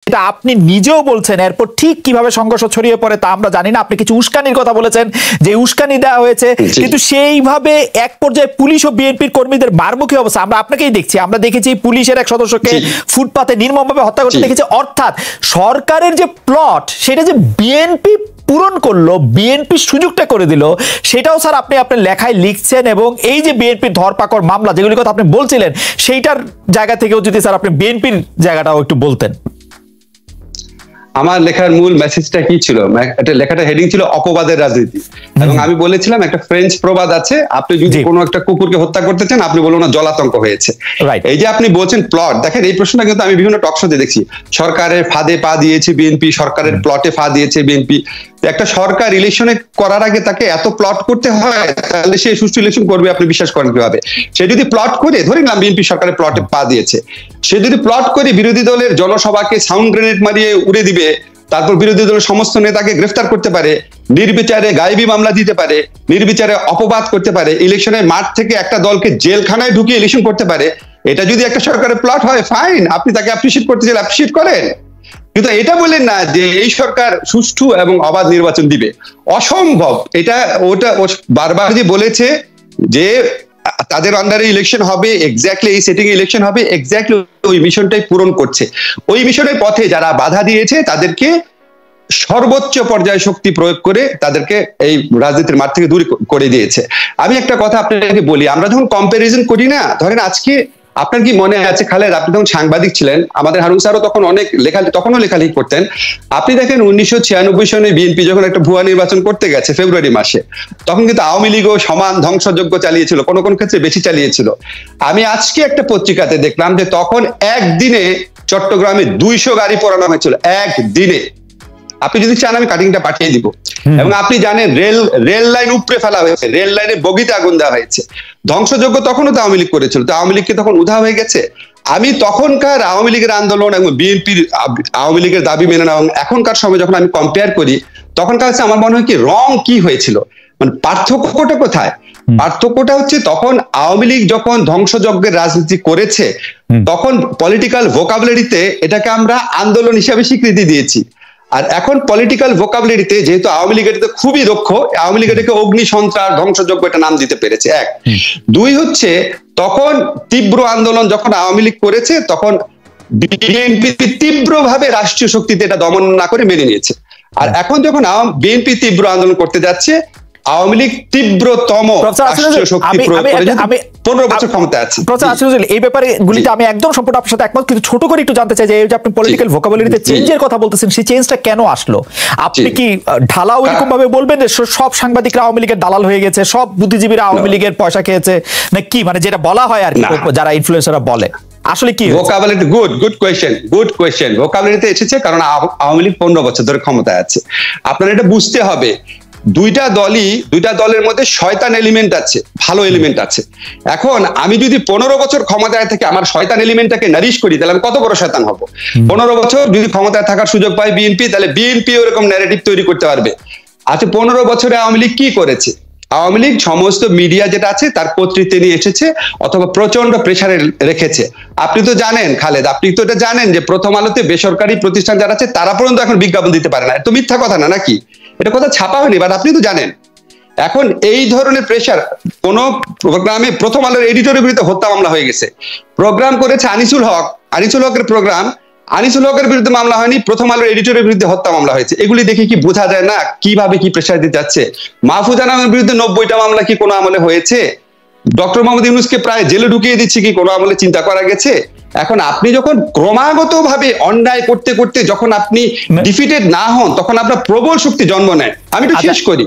এটা আপনি নিজেও বলছেন, এরপর ঠিক কিভাবে সংঘর্ষ ছড়িয়ে পড়ে তা আমরা জানি না। আপনি কিছু উস্কানির কথা বলেছেন যে উস্কানি দেওয়া হয়েছে, কিন্তু সেইভাবে এক পর্যায়ে পুলিশ ও বিএনপির কর্মীদের মারমুখী অবস্থা আমরা আপনাকেই দেখছি। আমরা দেখেছি পুলিশের এক সদস্যকে ফুটপাতে নির্মমভাবে হত্যা করতে দেখেছি। অর্থাৎ সরকারের যে প্লট সেটা যে বিএনপি পূরণ করলো, বিএনপি সুযোগটা করে দিল, সেটাও স্যার আপনি আপনার লেখায় লিখছেন। এবং এই যে বিএনপির ধরপাকড় মামলা যেগুলির কথা আপনি বলছিলেন, সেইটার জায়গা থেকেও যদি স্যার আপনি বিএনপির জায়গাটাও একটু বলতেন। আমার লেখার মূল মেসেজটা কি ছিল? একটা লেখাটা হেডিং ছিল অপবাদের রাজনীতি, এবং আমি বলেছিলাম একটা ফ্রেঞ্চ প্রবাদ আছে, আপনি যদি কোনো একটা কুকুরকে হত্যা করতে চান আপনি বলুন না জলাতঙ্ক হয়েছে। এই যে আপনি বলছেন প্লট, দেখেন এই প্রশ্নটা কিন্তু আমি বিভিন্ন টক শোতে দেখছি, সরকারের ফাঁদে পা দিয়েছে বিএনপি, সরকারের প্লটে পা দিয়েছে বিএনপি। একটা সরকার ইলেকশনে করার আগে তাকে এত প্লট করতে হয়, তাহলে সে সুষ্ঠু ইলেকশন করবে আপনি বিশ্বাস করেন কিভাবে? সে যদি প্লট করে, ধরে নিলাম বিএনপি সরকারের প্লটে পা দিয়েছে, সে যদি প্লট করে বিরোধী দলের জনসভাকে সাউন্ড গ্রেনেড মারিয়ে উড়ে দিবে, তারপর বিরোধী দলের সমস্ত নেতাকে গ্রেফতার করতে পারে, নির্বিচারে গায়েবী মামলা দিতে পারে, নির্বিচারে অপবাদ করতে পারে, ইলেকশনের মাঠ থেকে একটা দলকে জেলখানায় ঢুকিয়ে ইলেকশন করতে পারে, এটা যদি একটা সরকারের প্লট হয়, ফাইন, আপনি তাকে অ্যাপ্রিশিয়েট করতে চাইলে অ্যাপ্রিশিয়েট করেন। কিন্তু এটা বলেন না যে এই সরকার সুষ্ঠু এবং অবাধ নির্বাচন দিবে, অসম্ভব। এটা ওটা বারবার যে বলেছে যে তাদের আন্ডারে ইলেকশন হবে, এক্স্যাক্টলি এই সেটিং এ ইলেকশন হবে, এক্স্যাক্টলি ওই মিশনটাই পূরণ করছে। ওই মিশনের পথে যারা বাধা দিয়েছে তাদেরকে সর্বোচ্চ পর্যায়ে শক্তি প্রয়োগ করে তাদেরকে এই রাজনীতির মাঠ থেকে দূর করে দিয়েছে। আমি একটা কথা আপনাকে বলি, আমরা যখন কম্পারিজন করি না, ধরেন আজকে আপনার কি মনে আছে খালেদ, আপনি তখন সাংবাদিক ছিলেন, আমাদের হারুন স্যারও তখন অনেক তখনও লেখালেখি করতেন। আপনি দেখেন 1996 সনে বিএনপি যখন একটা ভুয়া নির্বাচন করতে গেছে ফেব্রুয়ারি মাসে, তখন কিন্তু আওয়ামী লীগও সমান ধ্বংসযজ্ঞ চালিয়েছিল, কোন কোন ক্ষেত্রে বেশি চালিয়েছিল। আমি আজকে একটা পত্রিকাতে দেখলাম যে তখন একদিনে চট্টগ্রামে 200 গাড়ি পোড়ানো হয়েছিল, একদিনে। আপনি যদি চান আমি কাটিংটা পাঠিয়ে দিব। এবং আপনি জানেন রেল লাইন উপড়ে ফেলা হয়েছে, রেল লাইনে বগিতে আগুন দেওয়া হয়েছে। ধ্বংসযজ্ঞ তখনও তো আওয়ামী লীগ করেছিল, তো আওয়ামী লীগকে তখন উধাও হয়ে গেছে। আমি তখনকার আওয়ামী লীগের আন্দোলন এবং বিএনপির আওয়ামী লীগের দাবি মেনে নেওয়া এবং এখনকার সময় যখন আমি কম্পেয়ার করি, তখনকার হচ্ছে আমার মনে হয় কি রং কি হয়েছিল, মানে পার্থক্যটা কোথায়? পার্থক্যটা হচ্ছে তখন আওয়ামী লীগ যখন ধ্বংসযজ্ঞের রাজনীতি করেছে, তখন পলিটিক্যাল ভোকাবুলারিতে এটাকে আমরা আন্দোলন হিসাবে স্বীকৃতি দিয়েছি। আর এখন পলিটিক্যাল ভোকাবুলারিতে যেহেতু আওয়ামী লীগ এটাতে খুবই দক্ষ, আওয়ামী লীগ এটাকে অগ্নি সন্ত্রাস ধ্বংসযজ্ঞ এটা নাম দিতে পেরেছে। এক, দুই হচ্ছে তখন তীব্র আন্দোলন যখন আওয়ামী লীগ করেছে, তখন বিএনপি তীব্রভাবে রাষ্ট্রীয় শক্তিতে এটা দমন না করে মেনে নিয়েছে। আর এখন যখন বিএনপি তীব্র আন্দোলন করতে যাচ্ছে, আওয়ামী লীগ তীব্রতম রাষ্ট্রীয় শক্তি প্রয়োগ করে 15 বছর ক্ষমতায় আছে। এই ব্যাপারে গুলিতে আমি একদম সম্পূর্ণ আপনার সাথে একমত, কিন্তু ছোট করে একটু জানতে চাই যে আপনি পলিটিক্যাল ভোকাবুলারিতে চেঞ্জের কথা বলতেছেন, সেই চেঞ্জটা কেন আসলো? আপনি কি ঢালাও এরকম ভাবে বলবেন যে সব সাংবাদিকরা আওয়ামী লীগের দালাল হয়ে গেছে, সব বুদ্ধিজীবীরা আওয়ামী লীগের পয়সা খেয়েছে, না কি, মানে যেটা বলা হয় আর কি, যারা ইনফ্লুয়েন্সাররা বলে, আসলে কি ভোকাবুলারি? Good question. ভোকাবুলারিতে এসেছে কারণ আওয়ামী লীগ 15 বছর ধরে ক্ষমতায় আছে। আপনার এটা বুঝতে হবে, দুইটা দলের মধ্যে শয়তান এলিমেন্ট আছে, ভালো এলিমেন্ট আছে। এখন আমি যদি 15 বছর ক্ষমতায় থেকে আমার শয়তান এলিমেন্টটাকে নারিশ করি, তাহলে আমি কত বড় শয়তান হব? 15 বছর যদি ক্ষমতায় থাকার সুযোগ পায় বিএনপি, তাহলে বিএনপি ওরকম ন্যারেটিভ তৈরি করতে পারবে। আচ্ছা, 15 বছরে আওয়ামী লীগ কি করেছে? আওয়ামী লীগ সমস্ত মিডিয়া যেটা আছে তার কর্তৃত্বে নিয়ে এসেছে অথবা প্রচন্ড প্রেসারে রেখেছে। আপনি তো জানেন খালেদ, আপনি তো এটা জানেন যে প্রথম আলোতে বেসরকারি প্রতিষ্ঠান যারা আছে তারা পর্যন্ত এখন বিজ্ঞাপন দিতে পারে না। এত মিথ্যা কথা না নাকি? এটা কথা ছাপা হয়নি, বাট আপনি তো জানেন। এখন এই ধরনের প্রেসার, কোন প্রোগ্রামে প্রথম আলোর এডিটরের বিরুদ্ধে হত্যা মামলা হয়ে গেছে, প্রোগ্রাম করেছে আনিসুল হকের প্রোগ্রাম, আনিসুল হকের বিরুদ্ধে মামলা হয়নি, প্রথম আলোর এডিটরের বিরুদ্ধে হত্যা মামলা হয়েছে। এগুলি দেখে কি বোঝা যায় না কিভাবে কি প্রেসার দিতে যাচ্ছে? মাহফুজ আনামের বিরুদ্ধে 90টা মামলা কি কোনো আমলে হয়েছে? ডক্টর মোহাম্মদ ইউনূসকে প্রায় জেলে ঢুকিয়ে দিচ্ছে কি কোনো আমলে চিন্তা করা গেছে? এখন আপনি যখন ক্রমাগত ভাবে অন্যায় করতে করতে যখন আপনি ডিফিটেড না হন, তখন আপনার প্রবল শক্তি জন্ম নেয়। আমি তো শেষ করি,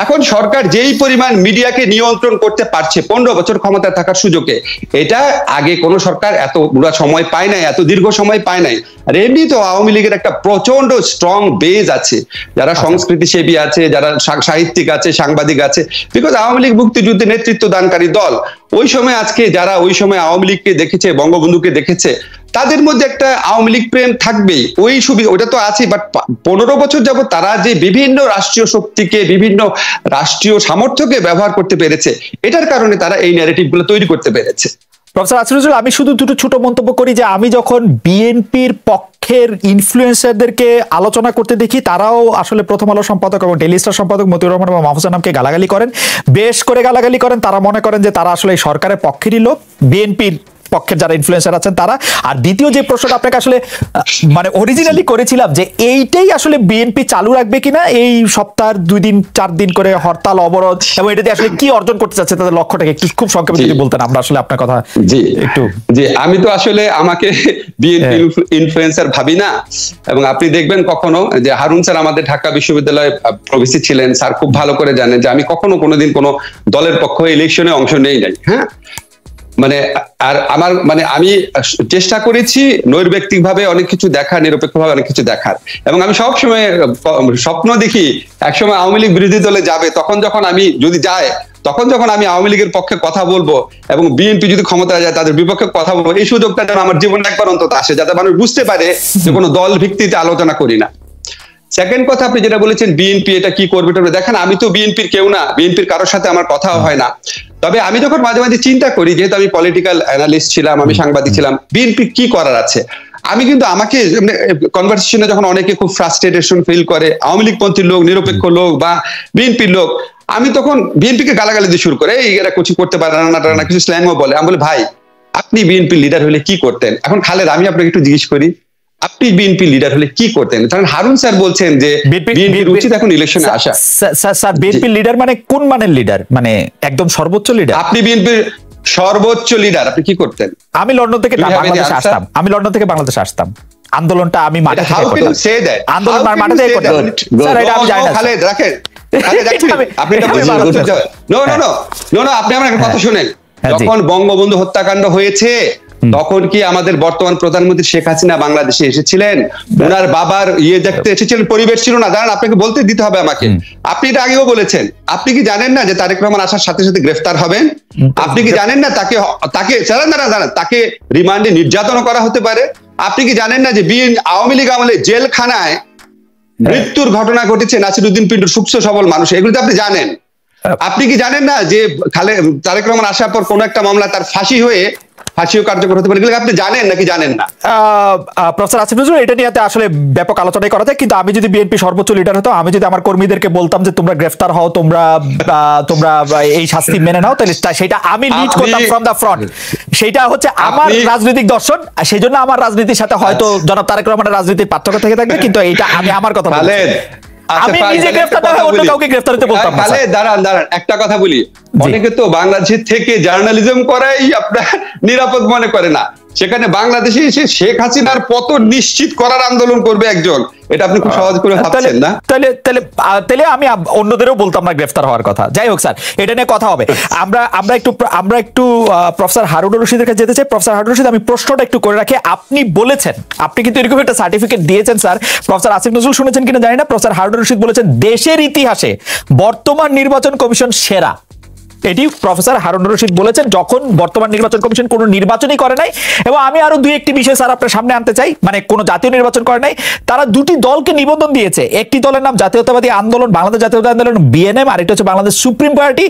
এখন সরকার যেই পরিমাণ মিডিয়াকে নিয়ন্ত্রণ করতে পারছে 15 বছর ক্ষমতায় থাকার সুযোগে, এটা আগে কোন সরকার এত সময় পায় নাই, এত দীর্ঘ সময় পায় নাই। আর এমনি তো আওয়ামী লীগের একটা প্রচন্ড স্ট্রং বেজ আছে, যারা সংস্কৃতি সেবী আছে, যারা সাহিত্যিক আছে, সাংবাদিক আছে, বিকজ আওয়ামী লীগ মুক্তিযুদ্ধে নেতৃত্ব দানকারী দল। ওই সময় আজকে যারা ওই সময় আওয়ামী লীগকে দেখেছে, বঙ্গবন্ধুকে দেখেছে, তাদের মধ্যে একটা আওয়ামী লীগ প্রেম থাকবেই, ওই সুবিধা ওটা তো আছে। বাট 15 বছর যাবত তারা যে বিভিন্ন রাষ্ট্রীয় শক্তিকে, বিভিন্ন রাষ্ট্রীয় সামর্থ্যকে ব্যবহার করতে পেরেছে, এটার কারণে তারা এই ন্যারেটিভ গুলো তৈরি করতে পেরেছে। প্রফেসর আসিফ নজরুল, আমি শুধু দুটো ছোট মন্তব্য করি যে আমি যখন বিএনপির পক্ষের ইনফ্লুয়েন্সারদেরকে আলোচনা করতে দেখি, তারাও আসলে প্রথম আলো সম্পাদক এবং ডেইলি স্টার সম্পাদক মতিউর রহমান এবং মাহফুজ আনামকে গালাগালি করেন, বেশ করে গালাগালি করেন। তারা মনে করেন যে তারা আসলে এই সরকারের পক্ষেরই লোক, বিএনপির পক্ষের যারা ইনফ্লুয়েন্সার আছেন তারা। আর দ্বিতীয় যে প্রশ্নটা আপনাকে আসলে মানে অরিজিনালি করেছিলাম যে এইটাই আসলে বিএনপি চালু রাখবে কিনা, এই সপ্তাহের 2 দিন 4 দিন করে হরতাল অবরোধ, এবং এটাতে আসলে কি অর্জন করতে চাচ্ছে তাদের লক্ষ্যটাকে একটু খুব সংক্ষেপে যদি বলতেন, আমরা আসলে আপনার কথা একটু। জি, আমি তো আসলে আমাকে বিএনপি ইনফ্লুয়েন্সার ভাবি না, এবং আপনি দেখবেন কখনো যে হারুন স্যার আমাদের ঢাকা বিশ্ববিদ্যালয়ে প্রভিসি ছিলেন, স্যার খুব ভালো করে জানেন যে আমি কখনো কোনোদিন কোনো দলের পক্ষে ইলেকশনে অংশ নেই নাই। হ্যাঁ, মানে আর আমার মানে আমি চেষ্টা করেছি নৈর্ব্যক্তিকভাবে অনেক কিছু দেখার, নিরপেক্ষভাবে অনেক কিছু দেখার, এবং আমি সবসময় স্বপ্ন দেখি একসময় আওয়ামী লীগ বিরোধী দলে যাবে, তখন যখন আমি যদি যায়, তখন যখন আমি আওয়ামী লীগের পক্ষে কথা বলবো এবং বিএনপি যদি ক্ষমতায় যায় তাদের বিপক্ষে কথা বলবো, এই সুযোগটা যেন আমার জীবনে একবার অন্তত আসে, যাতে মানুষ বুঝতে পারে যে কোনো দল ভিত্তিতে আলোচনা করি না। সেকেন্ড কথা, আপনি যেটা বলেছেন বিএনপি এটা কি করবে, দেখেন আমি তো বিএনপির কেউ না, বিএনপির কারোর সাথে আমার কথাও হয় না। তবে আমি যখন মাঝে মাঝে চিন্তা করি, যেহেতু আমি পলিটিক্যাল অ্যানালিস্ট ছিলাম, আমি সাংবাদিক ছিলাম, বিএনপি কি করার আছে, আমি কিন্তু আমাকে কনভারসেশনে যখন অনেকে খুব ফ্রাস্ট্রেটেশন ফিল করে, আওয়ামী লীগ পন্থী লোক, নিরপেক্ষ লোক বা বিএনপির লোক, আমি তখন বিএনপিকে গালাগালি দিয়ে শুরু করে, এরা কিছু করতে পারে না, কিছু স্ল্যাংও বলে। আমি বলি ভাই, আপনি বিএনপির লিডার হলে কি করতেন? এখন খালেদ, আমি আপনাকে একটু জিজ্ঞেস করি, আপনি বিএনপি লিডার হলে কি করতেন? কারণ হারুন স্যার বলছেন যে বিএনপির উচিত এখন ইলেকশনে আসা। স্যার বিএনপি লিডার মানে কোন মানের লিডার? মানে একদম সর্বোচ্চ লিডার? আপনি বিএনপির সর্বোচ্চ লিডার, আপনি কি করতেন? আমি লন্ডন থেকে বাংলাদেশে আসতাম, বাংলাদেশে আসতাম, আন্দোলনটা আমি মাঠে থেকে করতাম, আন্দোলন মাঠে থেকে করতাম। স্যার এটা আমি জানি না। খালেদ রাখেন, আপনি আপনি আমার একটা কথা শুনেন, যখন বঙ্গবন্ধু হত্যাকাণ্ড হয়েছে তখন কি আমাদের বর্তমান প্রধানমন্ত্রী শেখ হাসিনা বাংলাদেশে এসেছিলেন? ওনার বাবার দেখতে এসেছিলেন? পরিবেশ ছিল না? দাঁড়ান, আপনাকে বলতে দিতে হবে আমাকে। আপনি এটা আগেও বলেছেন, আপনি কি জানেন না যে তারেক রহমান আসার সাথে সাথে গ্রেফতার হবেন? আপনি কি জানেন না তাকে রিমান্ডে নির্যাতন করা হতে পারে? আপনি কি জানেন না যে আওয়ামী লীগ আমলে জেলখানায় মৃত্যুর ঘটনা ঘটেছে নাসিরউদ্দিন পিন্টুর সুস্থ সবল মানুষ? এগুলো তো আপনি জানেন। আপনি কি জানেন না যে তারেক রহমান আসার পর কোন একটা মামলা তার ফাঁসিও কার্যকর হতে পারে? এগুলো আপনি জানেন নাকি জানেন না? প্রফেসর আসিফ নজরুল, এটা নিয়ে আসলে ব্যাপক আলোচনাই করা যায়, কিন্তু আমি যদি বিএনপি সর্বোচ্চ লিডার হতো, আমি যদি আমার কর্মীদেরকে বলতাম যে তোমরা গ্রেফতার হও, তোমরা এই শাস্তি মেনে নাও, তাহলে সেটা আমি লিড করতাম ফ্রম দ্য ফ্রন্ট। সেটা হচ্ছে আমার রাজনৈতিক দর্শন, সেই জন্য আমার রাজনীতির সাথে হয়তো জনাব তারেক রহমানের রাজনীতির পার্থক্য থেকে থাকবে, কিন্তু এটা আমি আমার কথা বলছি। আমি নিজে গ্রেফতার না হয়ে অন্য কাউকে গ্রেফতার হতে বলতাম না। দাঁড়ান, একটা কথা বলি, অনেকে তো বাংলাদেশ থেকে জার্নালিজম করাই আপনার নিরাপদ মনে করে না, সেখানে বাংলাদেশে এসে শেখ হাসিনার পতন নিশ্চিত করার আন্দোলন করবে একজন, এটা আপনি খুব সহজ করে ভাবছেন না? তাহলে আমি অন্যদেরও বলতাম না গ্রেফতার হওয়ার কথা। যাই হোক স্যার, এটা নিয়ে কথা হবে। আমরা একটু প্রফেসর হারুন রশিদের কাছে যেতে চাই। প্রফেসর হারুন রশিদ, আমি প্রশ্নটা একটু করে রাখি। আপনি বলেছেন, আপনি কিন্তু এরকম একটা সার্টিফিকেট দিয়েছেন স্যার, প্রফেসর আসিফ নজরুল শুনেছেন কিনা জানি না, প্রফেসর হারুন রশিদ বলেছেন দেশের ইতিহাসে বর্তমান নির্বাচন কমিশন সেরা। এটি প্রফেসর হারুন রশিদ বলেছেন যখন বর্তমান নির্বাচন কমিশন কোনো নির্বাচনই করে নাই। এবং আমি আরো 2-1টি বিষয় স্যার আপনার সামনে আনতে চাই, মানে কোনো জাতীয় নির্বাচন করে নাই, তারা 2টি দলকে নিবন্ধন দিয়েছে। একটি দলের নাম জাতীয়তাবাদী আন্দোলন, বাংলাদেশ জাতীয়তাবাদী আন্দোলন বিএনএম, আর একটা হচ্ছে বাংলাদেশ সুপ্রিম পার্টি।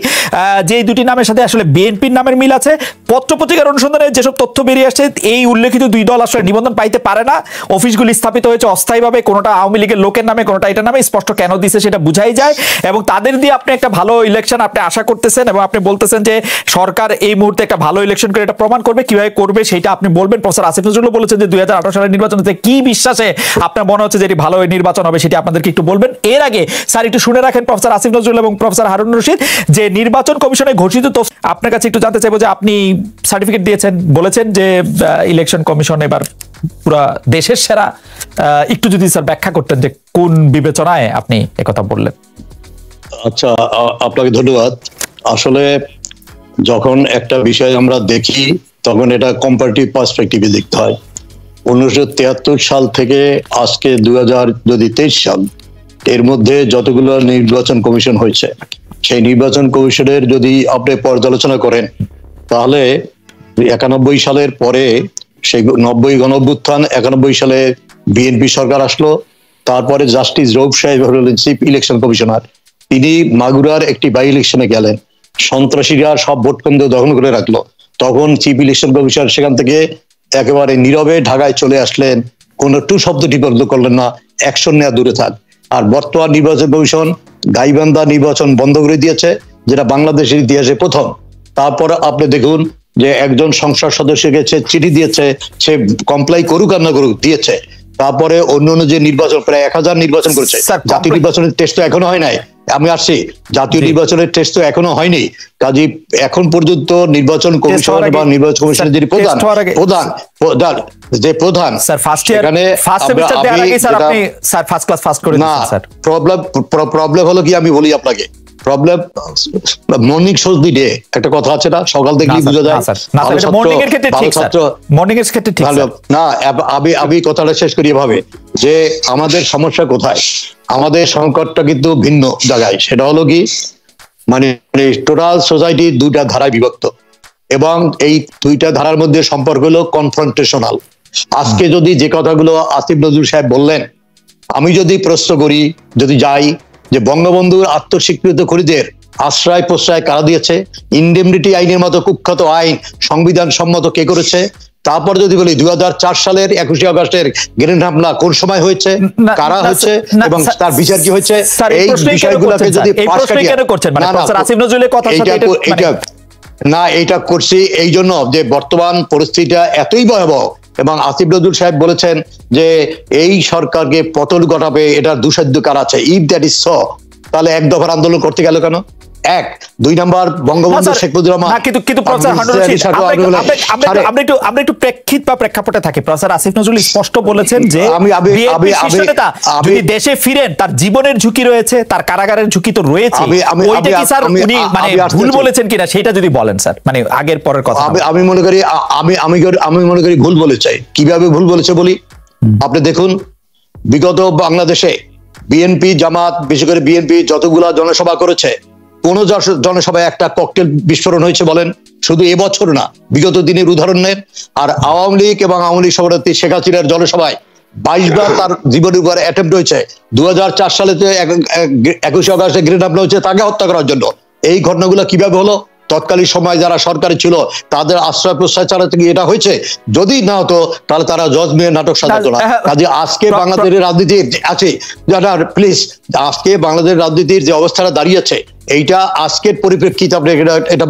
যে দুটি নামের সাথে আসলে বিএনপির নামের মিল আছে। পত্রপত্রিকার অনুসন্ধানে যেসব তথ্য বেরিয়ে আসছে, এই উল্লেখিত 2 দল আসলে নিবন্ধন পাইতে পারে না। অফিসগুলি স্থাপিত হয়েছে অস্থায়ীভাবে, কোনোটা আওয়ামী লীগের লোকের নামে, কোনোটা এটার নামে। স্পষ্ট কেন দিছে সেটা বুঝাই যায়। এবং তাদের দিয়ে আপনি একটা ভালো ইলেকশন আপনি আশা করতেছেন, এবং আপনি বলতেছেন যে সরকার এই মুহূর্তে একটা ভালো ইলেকশন করে এটা প্রমাণ করবে। কিভাবে করবে সেটা আপনি বলবেন। প্রফেসর আসিফ নজরুল বলেছেন যে 2018 সালের নির্বাচনে কি বিশ্বাসে আপনার মনে হচ্ছে যে এটি ভালো নির্বাচন হবে, সেটা আপনাদেরকে একটু বলবেন। এর আগে স্যার একটু শুনে রাখেন প্রফেসর আসিফ নজরুল এবং প্রফেসর হারুন রশিদ, যে নির্বাচন কমিশনে ঘোষিত আপনার কাছে একটু জানতে চাইবো যে আপনি সার্টিফিকেট দিয়েছেন, বলেছেন যে ইলেকশন কমিশন এবার পুরো দেশের সেরা। একটু যদি স্যার ব্যাখ্যা করতেন যে কোন বিবেচনায় আপনি একথা বললেন। আচ্ছা, আপনাকে ধন্যবাদ। আসলে যখন একটা বিষয় আমরা দেখি তখন এটা কম্পারেটিভ পার্সপেক্টিভে দেখতে হয়। 1973 সাল থেকে আজকে 2023 সাল, এর মধ্যে যতগুলো নির্বাচন কমিশন হয়েছে, সেই নির্বাচন কমিশনের যদি আপনি পর্যালোচনা করেন, তাহলে 91 সালের পরে সেই 90 গণঅভ্যুত্থান, 91 সালে বিএনপি সরকার আসলো, তারপরে জাস্টিস রৌফ সাহেব হলেন চিফ ইলেকশন কমিশনার। তিনি মাগুরার একটি বাই ইলেকশনে গেলেন, সন্ত্রাসীরা সব ভোট কেন্দ্র দখল করে রাখলো, তখন চিফ ইলেকশন কমিশনার সেখান থেকে একেবারে নীরবে ঢাকায় চলে আসলেন, কোনো টু শব্দটি বন্ধ করলেন না, অ্যাকশন নেওয়া দূরে থাক। আর বর্তমান নির্বাচন কমিশন গাইবান্ধা নির্বাচন বন্ধ করে দিয়েছে, যেটা বাংলাদেশের ইতিহাসে প্রথম। তারপরে আপনি দেখুন যে একজন সংসদ সদস্যকে সে চিঠি দিয়েছে, সে কমপ্লাই করুক আর না করুক, দিয়েছে। তারপরে অন্য অন্য যে নির্বাচন, প্রায় 1000 নির্বাচন করেছে। জাতীয় নির্বাচনের টেস্ট তো এখনো হয় নাই, আমি আসছি, জাতীয় নির্বাচনের টেস্ট তো এখনো হয়নি। কাজী এখন পর্যন্ত নির্বাচন কমিশন বা নির্বাচন কমিশনের যিনি প্রধান sir first year first semester দেওয়ার আগে স্যার আপনি স্যার ফার্স্ট ক্লাস ফার্স্ট করে দিয়েছেন স্যার। প্রবলেম হলো কি, আমি বলি আপনাকে, problem morning shows the day, একটা কথা আছে না, সকাল থেকেই বোঝা যায়। মর্নিং এর ক্ষেত্রে ঠিক স্যার, মর্নিং এর ক্ষেত্রে ঠিক না। আমি কথাটা শেষ করি এভাবে যে আমাদের সমস্যা কোথায়, আমাদের সংকটটা কিন্তু ভিন্ন জায়গায়। সেটা হলো কি, মানে টোটাল সোসাইটি দুইটা ধারায় বিভক্ত, এবং এই দুইটা ধারার মধ্যে সম্পর্ক হলো কনফ্রন্টেশনাল। আজকে যদি যে কথাগুলো আসিফ নজরুল সাহেব বললেন, আমি যদি প্রশ্ন করি, যদি যাই যে বঙ্গবন্ধুর আত্মস্বীকৃত খুনিদের আশ্রয় প্রশ্রয় কারা দিয়েছে, ইনডেমনিটি আইনের মতো কুখ্যাত আইন সংবিধান সম্মত কে করেছে, তারপর যদি বলি 2004 সালের 21শে আগস্টের গ্রেনেড হামলা কোন সময় হয়েছে, কারা হয়েছে এবং তার বিচার কি হয়েছে, এই বিষয়গুলোকে যদি না, এটা করছি এই জন্য যে বর্তমান পরিস্থিতিটা এতই ভয়াবহ, এবং আসিফ নজরুল সাহেব বলেছেন যে এই সরকারকে পতন ঘটাবে, এটার দুঃসাধ্য কার আছে। ইফ দ্যাট ইজ সো, তাহলে এক দফার আন্দোলন করতে গেল কেন? এক, দুই নাম্বার বঙ্গবন্ধু শেখ মুজিবুর রহমান। কিন্তু আমরা একটু প্রেক্ষিত বা প্রেক্ষাপটে থাকি। প্রফেসর আসিফ নজরুল স্পষ্ট বলেছেন যে যদি দেশে ফিরেন তার জীবনের ঝুঁকি রয়েছে, তার কারাগারের ঝুঁকি তো রয়েছে। ওইটা কি স্যার উনি মানে ভুল বলেছেন কিনা সেটা যদি বলেন স্যার, মানে আগের পরের কথা। আমি মনে করি আমি মনে করি ভুল বলেছে। কিভাবে ভুল বলেছে বলি, আপনি দেখুন বিগত বাংলাদেশে বিএনপি জামাত, বিশেষ করে বিএনপি যতগুলা জনসভা করেছে, কোন জনসভায় একটা ককটেল বিস্ফোরণ হয়েছে বলেন? শুধু এবছর না, বিগত দিনের উদাহরণ নেন। আর আওয়ামী লীগ এবং আওয়ামী লীগ সভাপতি শেখ হাসিনার জনসভায় 22 বার তার জীবনের উপর অ্যাটেম্প্ট হয়েছে। 2004 সালে 21শে আগস্টে গ্রেনেড হামলা হয়েছে তাকে হত্যা করার জন্য। এই ঘটনাগুলো কিভাবে হলো? তৎকালীন সময় যারা সরকারি ছিল তাদের আশ্রয় প্রশ্রয় ছাড়া থেকে এটা হয়েছে। যদি না হতো তাহলে তারা জজ নিয়ে নাটক সাজাতো না। কাজে আজকে বাংলাদেশের রাজনীতি আছে, প্লিজ, আজকে বাংলাদেশের রাজনীতির যে অবস্থাটা দাঁড়িয়েছে, এইটা আজকের পরিপ্রেক্ষিতে আপনি এটা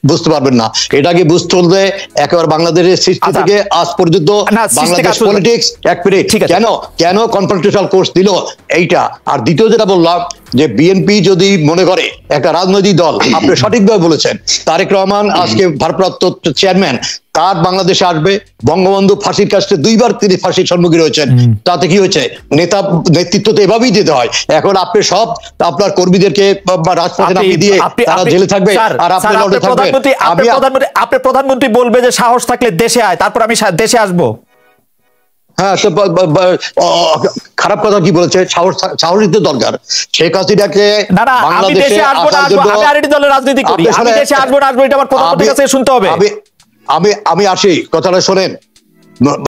বুঝতে পারবেন না। এটাকে বুঝতে হলে একেবারে বাংলাদেশের সৃষ্টি থেকে আজ পর্যন্ত বাংলাদেশ পলিটিক্স এক মিনিট কেন কনফ্রন্টেশনাল কোর্স দিল এইটা। আর দ্বিতীয় যেটা বললাম যে বিএনপি যদি মনে করে একটা রাজনৈতিক দল, আপনি সঠিকভাবে বলেছেন, তারেক রহমান আজকে ভারপ্রাপ্ত চেয়ারম্যান, তার বাংলাদেশে আসবে, বঙ্গবন্ধু ফাঁসির কাছে 2 বার তিনি ফাঁসির সম্মুখীন হয়েছেন, তাতে কি হয়েছে? নেতৃত্ব তো এভাবেই দিতে হয়। এখন আপনি সব আপনার কর্মীদেরকে রাজপথে নামিয়ে দিয়ে তারা জেলে থাকবে আর আপনি লড়ে থাকবেন। আপনি প্রধানমন্ত্রী বলবে যে সাহস থাকলে দেশে আয়, তারপর আমি দেশে আসবো। হ্যাঁ, তো খারাপ কথা কি বলেছে? সাহসই তো দরকার। শেখ হাসিনাকে বাংলাদেশে আসার জন্য রাজনীতি করি, আমি দেশে আসবো না আসবো, এটা আমার প্রধানমন্ত্রীর কাছে শুনতে হবে। আমি আসি, কথাটা শোনেন।